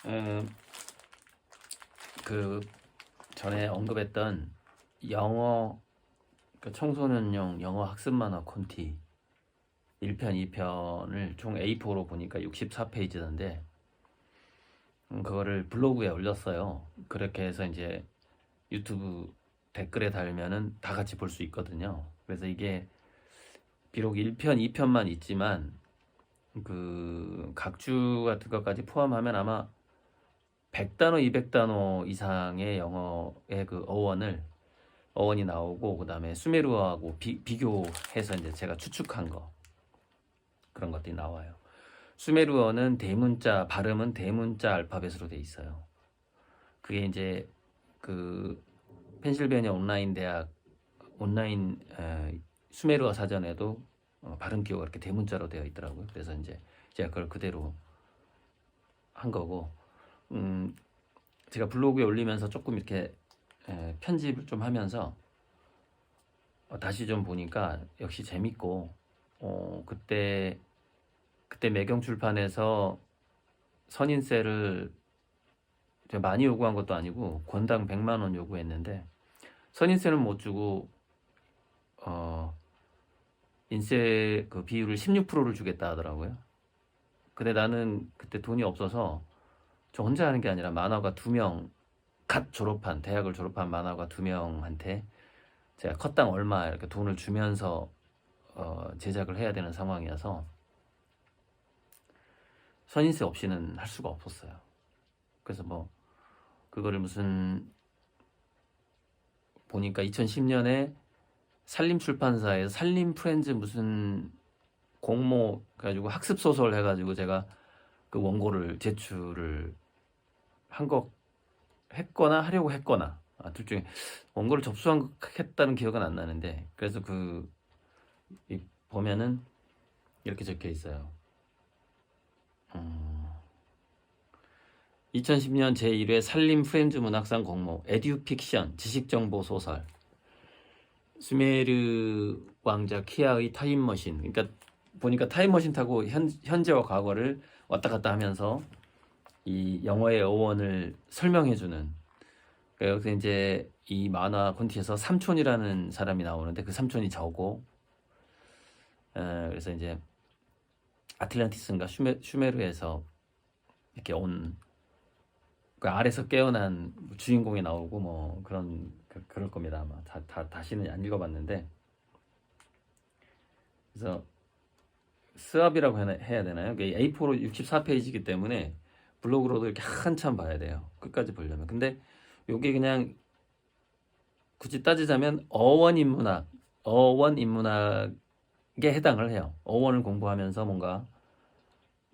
음, 그 전에 언급했던 영어 그 청소년용 영어 학습 만화 콘티 1편, 2편을 총 A4로 보니까 64페이지던데 그거를 블로그에 올렸어요. 그렇게 해서 이제 유튜브 댓글에 달면은 다 같이 볼 수 있거든요. 그래서 이게 비록 1편, 2편만 있지만 그 각주 같은 것까지 포함하면 아마 100단어, 200단어 이상의 영어의 그 어원이 나오고 그다음에 수메르어하고 비교해서 이제 제가 추측한 거 그런 것들이 나와요. 수메르어는 대문자 발음은 대문자 알파벳으로 돼 있어요. 그게 이제 그 펜실베니아 온라인 대학 온라인 수메르어 사전에도 발음 기호가 이렇게 대문자로 되어 있더라고요. 그래서 이제 제가 그걸 그대로 한 거고, 제가 블로그에 올리면서 조금 이렇게 편집을 좀 하면서 다시 좀 보니까 역시 재밌고, 그때 매경 출판에서 선인세를 많이 요구한 것도 아니고 권당 100만 원 요구했는데 선인세는 못 주고 인세 그 비율을 16%를 주겠다 하더라고요. 근데 나는 그때 돈이 없어서 저 혼자 하는 게 아니라 만화가 2명 대학을 졸업한 만화가 2명한테 제가 컷당 얼마 이렇게 돈을 주면서 제작을 해야 되는 상황이어서 선인세 없이는 할 수가 없었어요. 그래서 뭐 그거를 무슨 보니까 2010년에 산림출판사에서 산림프렌즈 무슨 공모 가지고 학습 소설 해가지고 제가 그 원고를 제출을 한 거 했거나 하려고 했거나 둘 중에 원고를 접수했다는 기억은 안 나는데 그래서 보면은 이렇게 적혀 있어요. 2010년 제1회 산림 프렌즈 문학상 공모 에듀픽션 지식정보 소설 수메르 왕자 키아의 타임머신. 그러니까 보니까 타임머신 타고 현재와 과거를 왔다 갔다 하면서 이 영어의 어원을 설명해주는. 그러니까 여기서 이제 이 만화 콘티에서 삼촌이라는 사람이 나오는데 그 삼촌이 저고, 그래서 이제 아틀란티스인가 슈메르에서 이렇게 온 그 아래서 깨어난 주인공이 나오고 뭐 그럴 겁니다 아마. 다시는 안 읽어봤는데 그래서 스왑이라고 해야 되나요? A4로 64페이지이기 때문에 블로그로도 이렇게 한참 봐야 돼요. 끝까지 보려면. 근데 요게 그냥 굳이 따지자면 어원인문학에 해당을 해요. 어원을 공부하면서 뭔가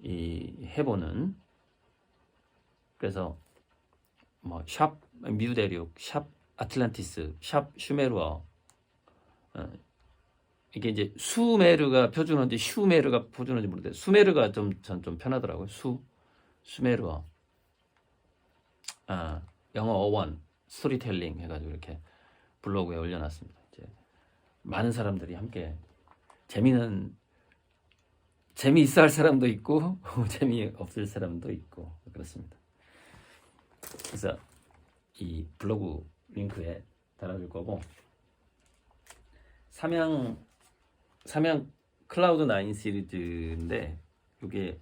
해보는. 그래서 뭐 샵 미우대륙, 샵 아틀란티스, 샵 슈메르어. 이게 이제 수메르가 표준어인지 슈메르가 표준어인지 모르는데 수메르가 전 좀 편하더라고요. 수메르어. 영어 어원 스토리텔링 해가지고 이렇게 블로그에 올려놨습니다. 이제 많은 사람들이 함께 재미있어 할 사람도 있고 재미없을 사람도 있고 그렇습니다. 그래서 이 블로그 링크에 달아줄 거고 삼양 클라우드 9 시리즈인데 이게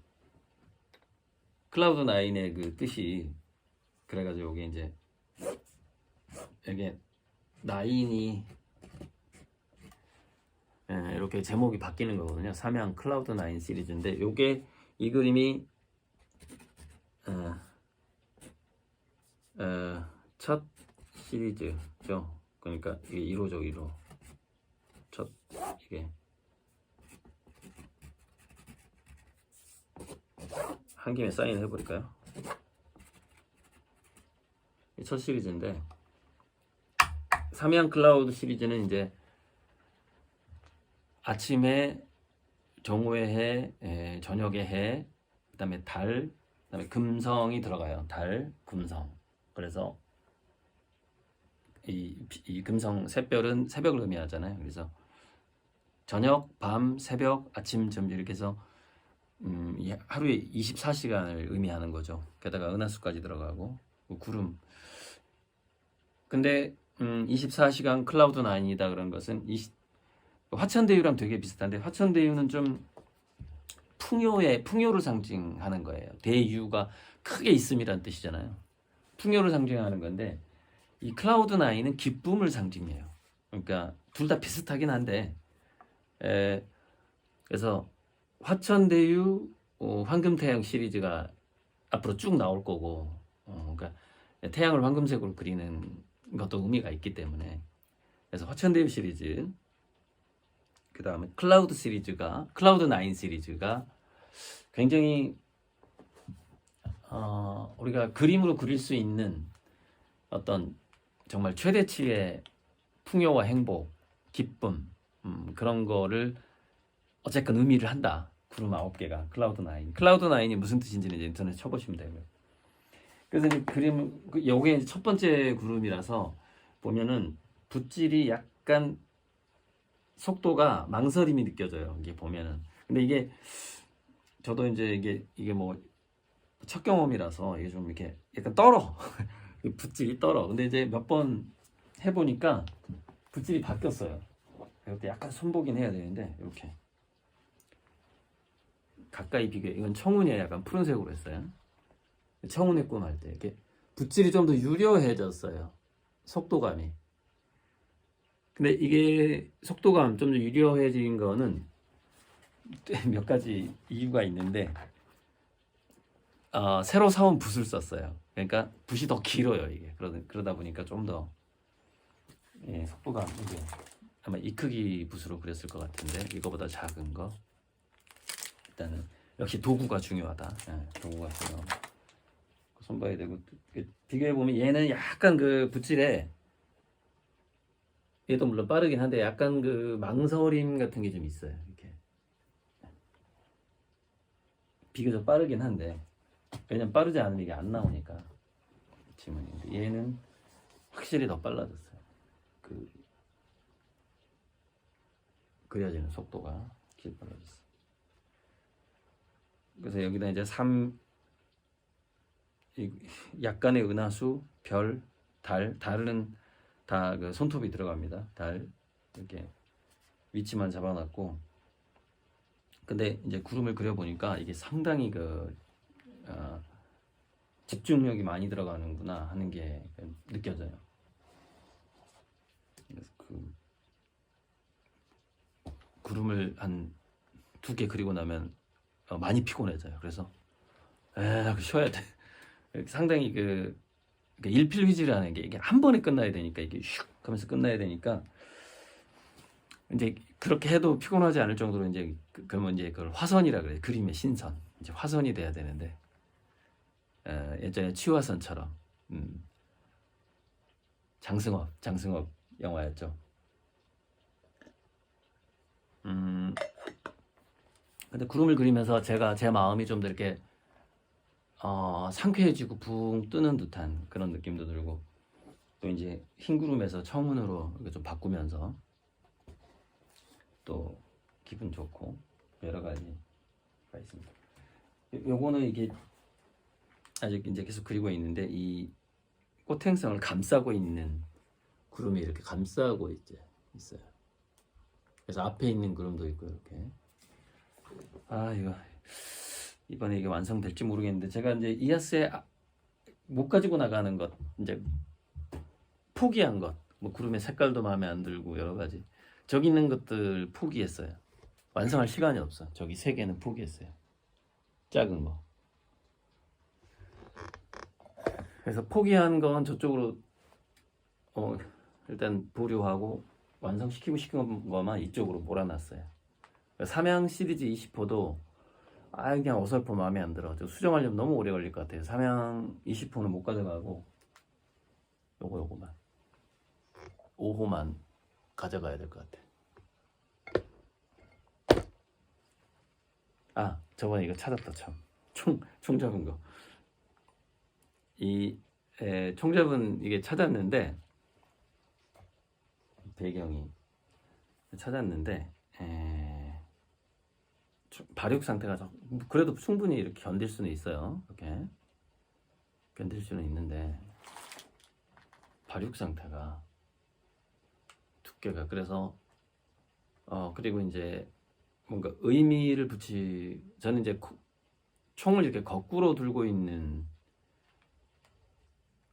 클라우드 9의 그 뜻이 그래가지고 이게 이제 이게 9이 이렇게 제목이 바뀌는 거거든요. 삼양 클라우드 9 시리즈인데 요게 이 그림이 첫 시리즈죠. 그러니까 이게 1호죠. 1호 첫 이게 한 김에 사인을 해버릴까요? 첫 시리즈인데 삼양 클라우드 시리즈는 이제 아침에 정오의 해, 저녁의 해, 그다음에 달, 그다음에 금성이 들어가요. 달, 금성. 그래서 이 금성 샛별은 새벽을 의미하잖아요. 그래서 저녁, 밤, 새벽, 아침, 점심 이렇게 해서 이 하루에 24시간을 의미하는 거죠. 게다가 은하수까지 들어가고 구름. 근데 24시간 클라우드 나인이다 그런 것은 화천대유랑 되게 비슷한데, 화천대유는 좀 풍요를 상징하는 거예요. 대유가 크게 있음이란 뜻이잖아요. 풍요를 상징하는 건데, 이 클라우드 나인은 기쁨을 상징해요. 그러니까 둘 다 비슷하긴 한데, 그래서 화천대유 황금태양 시리즈가 앞으로 쭉 나올 거고, 그러니까 태양을 황금색으로 그리는 것도 의미가 있기 때문에, 그래서 화천대유 시리즈, 그 다음에 클라우드 나인 시리즈가 굉장히 우리가 그림으로 그릴 수 있는 어떤 정말 최대치의 풍요와 행복, 기쁨, 그런 거를 어쨌건 의미를 한다. 구름 9개가 클라우드 나인. 클라우드 나인이 무슨 뜻인지는 이제 인터넷 쳐보시면 되고요. 그래서 이제 요게 이제 첫 번째 구름이라서 보면은 붓질이 약간 속도가 망설임이 느껴져요. 이게 보면은. 근데 이게 저도 이제 이게 뭐 첫 경험이라서 이게 좀 이렇게 약간 떨어. 붓질이 떨어. 근데 이제 몇 번 해보니까 붓질이 바뀌었어요. 이것도 약간 손보긴 해야 되는데, 이렇게 가까이 비교해. 이건 청운이에요. 약간 푸른색으로 했어요. 청운의 꿈 할 때 이렇게 붓질이 좀 더 유려해졌어요. 속도감이. 근데 이게 속도감 좀 더 유려해진 거는 몇 가지 이유가 있는데, 새로 사온 붓을 썼어요. 그러니까 붓이 더 길어요. 이게 그러다 보니까 좀 더 속도감, 이게 아마 이 크기 붓으로 그렸을 것 같은데, 이거보다 작은 거. 일단은 역시 도구가 중요하다. 도구가 중요하고 손봐야 되고, 비교해 보면 얘는 약간 그 붓질에, 얘도 물론 빠르긴 한데 약간 그 망설임 같은 게 좀 있어요. 이렇게 비교적 빠르긴 한데, 왜냐면 빠르지 않으면 이게 안 나오니까 지문인데, 얘는 확실히 더 빨라졌어요. 그려지는 속도가 길 빨라졌어요. 그래서 여기다 이제 약간의 은하수, 별, 달은 다 그 손톱이 들어갑니다. 달 이렇게 위치만 잡아놨고, 근데 이제 구름을 그려보니까 이게 상당히 집중력이 많이 들어가는구나 하는 게 느껴져요. 그래서 구름을 한 2개 그리고 나면 많이 피곤해져요. 그래서 쉬어야 돼. 상당히 일필휘지라는 게 이게 한 번에 끝나야 되니까, 이게 슉 하면서 끝나야 되니까, 이제 그렇게 해도 피곤하지 않을 정도로 이제 그러면 이제 그걸 화선이라 그래요. 그림의 신선. 이제 화선이 돼야 되는데, 예전에 취화선처럼 장승업 영화였죠. 근데 구름을 그리면서 제 마음이 좀 더 이렇게 상쾌해지고 붕 뜨는 듯한 그런 느낌도 들고, 또 이제 흰 구름에서 청운으로 이렇게 좀 바꾸면서 또 기분 좋고 여러 가지가 있습니다. 요거는 이게 아직 이제 계속 그리고 있는데, 이 꽃행성을 감싸고 있는 구름이 이렇게 감싸고 있어요. 그래서 앞에 있는 구름도 있고, 이렇게. 이번에 이게 완성될지 모르겠는데, 제가 이제 이하스에 못 가지고 나가는 것, 이제 포기한 것, 뭐 구름의 색깔도 마음에 안 들고 여러 가지 저기 있는 것들 포기했어요. 완성할 시간이 없어. 저기 3개는 포기했어요. 작은 거. 그래서 포기한 건 저쪽으로 일단 보류하고, 완성시키고 싶은 것만 이쪽으로 몰아놨어요. 삼양 시리즈 20호도 그냥 어설퍼 마음에 안 들어. 수정하려면 너무 오래 걸릴 것 같아요. 삼양 20호는 못 가져가고, 요거만 5호만 가져가야 될 것 같아. 저번에 이거 찾았다. 참, 총 잡은 거. 총 잡은 이게 찾았는데, 배경이 찾았는데, 발육 상태가 그래도 충분히 이렇게 견딜 수는 있어요. 이렇게 견딜 수는 있는데 발육 상태가 두께가 그래서 그리고 이제 뭔가 의미를 저는 이제 총을 이렇게 거꾸로 들고 있는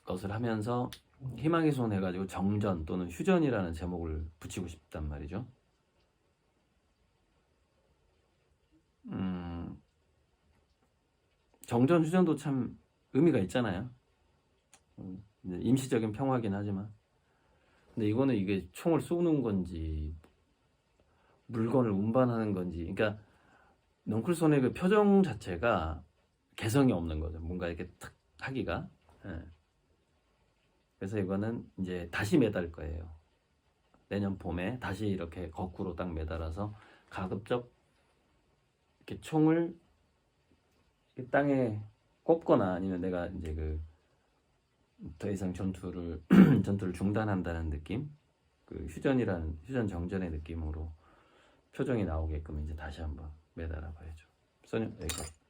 것을 하면서 희망의 손 해가지고 정전 또는 휴전이라는 제목을 붙이고 싶단 말이죠. 정전 휴전도 참 의미가 있잖아요. 임시적인 평화긴 하지만 근데 이거는 이게 총을 쏘는 건지 물건을 운반하는 건지 그러니까 넝쿨손의 그 표정 자체가 개성이 없는 거죠. 뭔가 이렇게 탁 하기가. 예. 그래서 이거는 이제 다시 매달 거예요. 내년 봄에 다시 이렇게 거꾸로 딱 매달아서 가급적 이렇게 총을 이렇게 땅에 꼽거나 아니면 내가 이제 더 이상 전투를 중단한다는 느낌, 휴전 정전의 느낌으로 표정이 나오게끔 이제 다시 한번 매달아 봐야죠. 소님 여기까지.